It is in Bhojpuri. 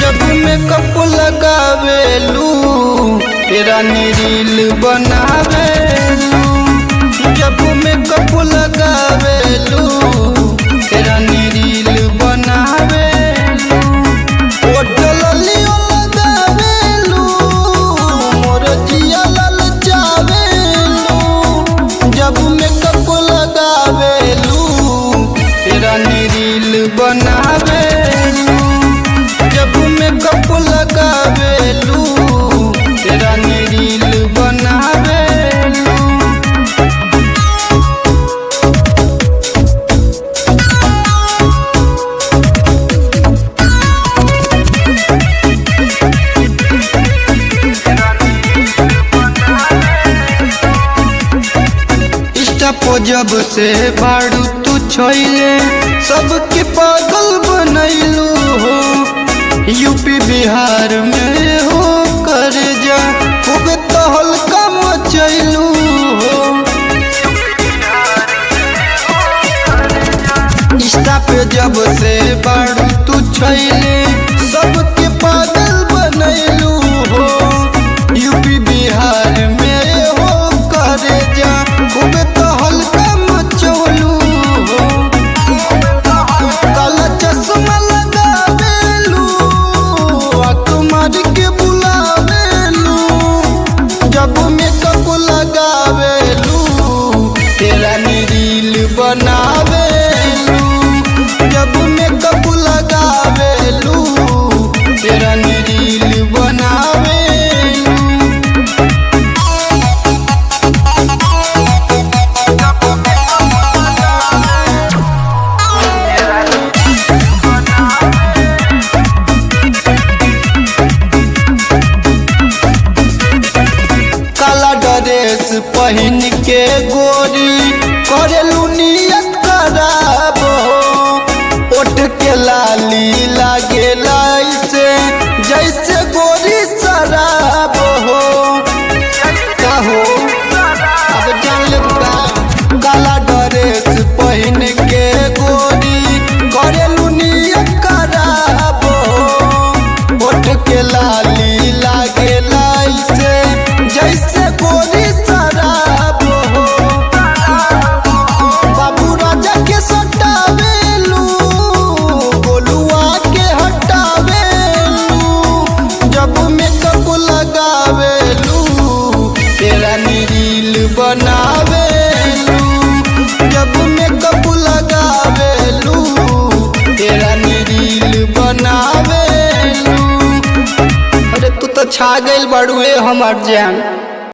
जब मेकअप लगावेलू रानी रील बनावेलू जब मेकअप लगावेलू रानी रील बनावेलू होटल लियो लगावेलू मोर जिया ललचावेलू जब मेकअप लगावेलू रानी रील बनावेलू जब मेकअप लगावेलू रानी रील बनावेलू इंस्टा पर जब से बाड़ू तू छोइले सबके पागल बनैलू हो यूपी बिहार में हो कर जा खूब तहल का मचैलू हो इंस्टा पे जब से बाड़ू तू छैले सबके पागल बनैलू हो यूपी बिहार में हो कर जा खूब तहल का मचौलू हो काला चश्मा लगावेलू के बुलावेलू जब मेकअप लगावेलू रानी रील बनावेलू जब मेकअप लगावेलू रानी रील बनावेलू ड्रेस पहन के गोरी करेलू नियत खराब हो ओठ के लाली लागे से जैसे गोरी शराब हो कहो अब जान ले काला ड्रेस पहन के गोरी करेलू नियत खराब हो ओठ के लाली लागे से जैसे गोरी शराब हो बाबू राजा के सटावेलू गोलुआ के हटावेलू जब मेकअप लगावेलू रानी रील बनावेलू जब मेकअप लगावेलू रानी रील बनावेलू अरे तू तो छा गइल बाड़ू हमार जान।